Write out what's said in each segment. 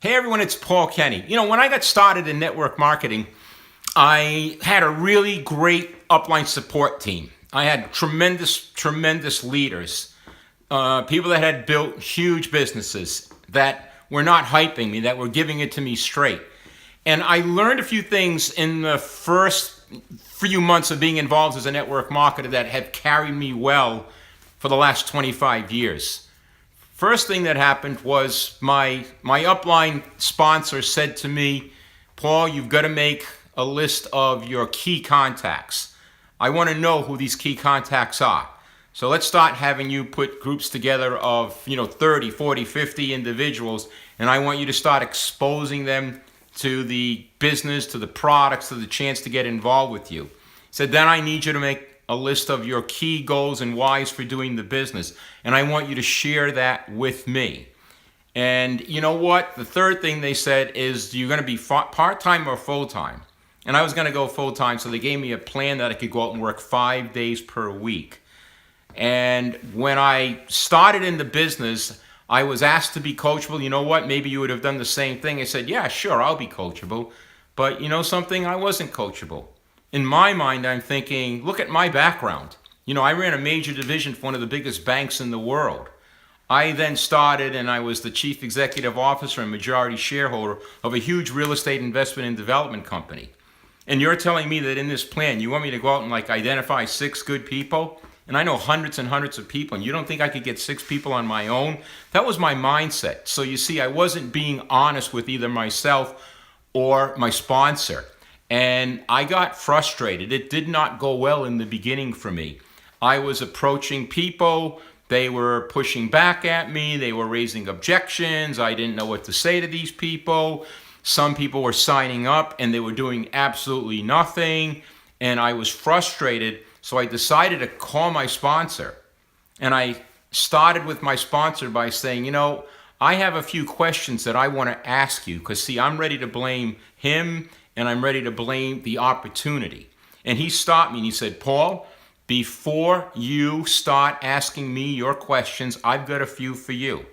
Hey everyone, it's Paul Kenny. When I got started in network marketing, I had a really great upline support team. I had tremendous leaders, people that had built huge businesses that were not hyping me, that were giving it to me straight. And I learned a few things in the first few months of being involved as a network marketer that have carried me well for the last 25 years. First thing that happened was my upline sponsor said to me, Paul, you've got to make a list of your key contacts. I want to know who these key contacts are. So let's start having you put groups together of 30, 40, 50 individuals, and I want you to start exposing them to the business, to the products, to the chance to get involved with you. He said, then I need you to make a list of your key goals and whys for doing the business. And I want you to share that with me. And you know what? The third thing they said is you're going to be part-time or full-time. And I was going to go full-time, so they gave me a plan that I could go out and work 5 days per week. And when I started in the business, I was asked to be coachable. You know what? Maybe you would have done the same thing. I said, yeah, sure, I'll be coachable. But you know something? I wasn't coachable. In my mind, I'm thinking, look at my background. I ran a major division for one of the biggest banks in the world. I then started and I was the chief executive officer and majority shareholder of a huge real estate investment and development company. And you're telling me that in this plan, you want me to go out and identify 6 good people? And I know hundreds and hundreds of people, and you don't think I could get 6 people on my own? That was my mindset. So you see, I wasn't being honest with either myself or my sponsor. And I got frustrated. It did not go well in the beginning for me. I was approaching people. They were pushing back at me. They were raising objections. I didn't know what to say to these people. Some people were signing up and they were doing absolutely nothing. And I was frustrated. So I decided to call my sponsor. And I started with my sponsor by saying, I have a few questions that I want to ask you. Because, see, I'm ready to blame him and I'm ready to blame the opportunity. And he stopped me and he said, Paul, before you start asking me your questions, I've got a few for you.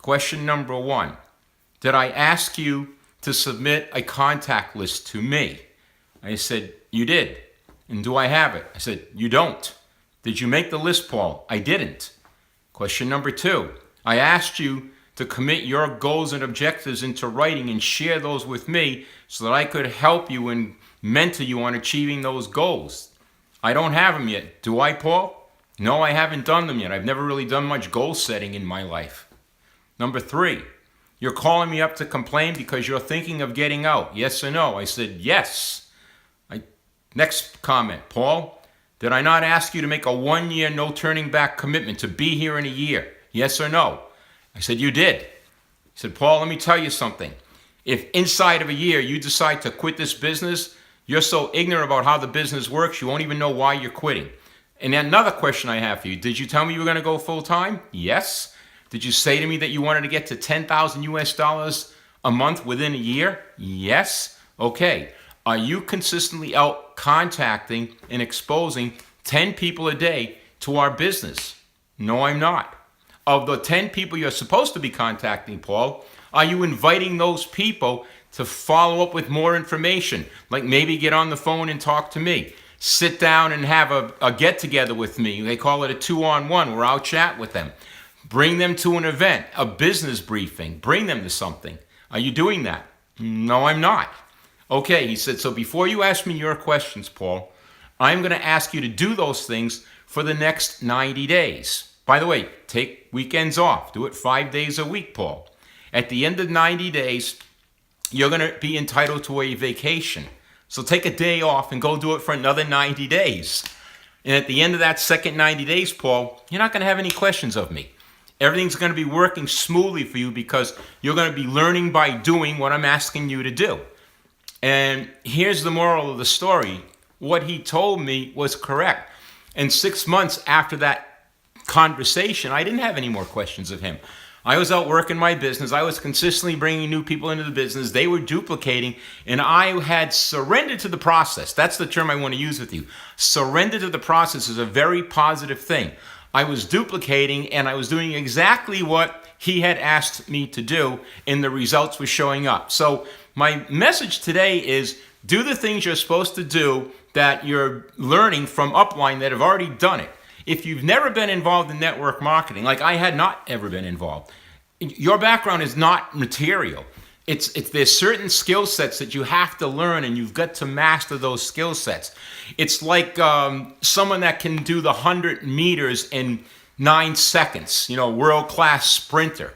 Question number 1, did I ask you to submit a contact list to me? I said, you did. And do I have it? I said, you don't. Did you make the list, Paul? I didn't. Question number 2, I asked you to commit your goals and objectives into writing and share those with me so that I could help you and mentor you on achieving those goals. I don't have them yet. Do I, Paul? No, I haven't done them yet. I've never really done much goal setting in my life. Number 3, you're calling me up to complain because you're thinking of getting out. Yes or no? I said, yes. Next comment, Paul, did I not ask you to make a 1-year no turning back commitment to be here in a year? Yes or no? I said, you did. He said, Paul, let me tell you something. If inside of a year you decide to quit this business, you're so ignorant about how the business works, you won't even know why you're quitting. And another question I have for you, did you tell me you were going to go full time? Yes. Did you say to me that you wanted to get to $10,000 a month within a year? Yes. Okay. Are you consistently out contacting and exposing 10 people a day to our business? No, I'm not. Of the 10 people you're supposed to be contacting, Paul, are you inviting those people to follow up with more information? Like maybe get on the phone and talk to me. Sit down and have a get-together with me. They call it a 2-on-1 where I'll chat with them. Bring them to an event, a business briefing. Bring them to something. Are you doing that? No, I'm not. Okay, he said, so before you ask me your questions, Paul, I'm going to ask you to do those things for the next 90 days. By the way, take weekends off. Do it 5 days a week, Paul. At the end of 90 days, you're going to be entitled to a vacation. So take a day off and go do it for another 90 days. And at the end of that second 90 days, Paul, you're not going to have any questions of me. Everything's going to be working smoothly for you because you're going to be learning by doing what I'm asking you to do. And here's the moral of the story. What he told me was correct. And 6 months after that conversation, I didn't have any more questions of him. I was out working my business. I was consistently bringing new people into the business. They were duplicating, and I had surrendered to the process. That's the term I want to use with you. Surrender to the process is a very positive thing. I was duplicating, and I was doing exactly what he had asked me to do, and the results were showing up. So my message today is do the things you're supposed to do that you're learning from upline that have already done it. If you've never been involved in network marketing, like I had not ever been involved, your background is not material. There's certain skill sets that you have to learn, and you've got to master those skill sets. It's like someone that can do the 100 meters in 9 seconds, world-class sprinter.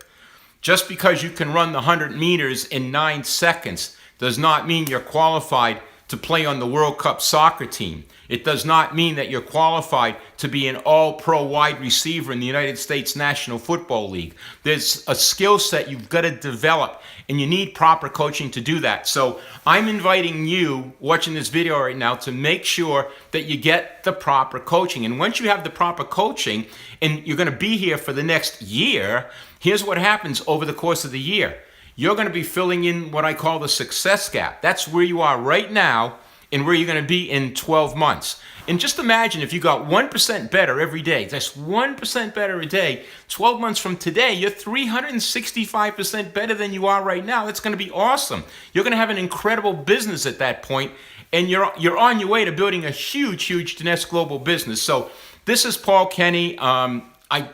Just because you can run the 100 meters in 9 seconds does not mean you're qualified to play on the World Cup soccer team. It does not mean that you're qualified to be an all-pro wide receiver in the United States National Football League. There's a skill set you've got to develop, and you need proper coaching to do that. So I'm inviting you watching this video right now to make sure that you get the proper coaching. And once you have the proper coaching, and you're going to be here for the next year, here's what happens over the course of the year. You're going to be filling in what I call the success gap. That's where you are right now and where you're going to be in 12 months. And just imagine if you got 1% better every day, that's 1% better a day, 12 months from today, you're 365% better than you are right now. That's going to be awesome. You're going to have an incredible business at that point, and you're on your way to building a huge, huge Dinest global business. So this is Paul Kenny. I,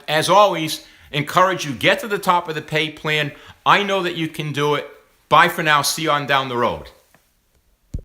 as always, encourage you, get to the top of the pay plan. I know that you can do it. Bye for now. See you on down the road.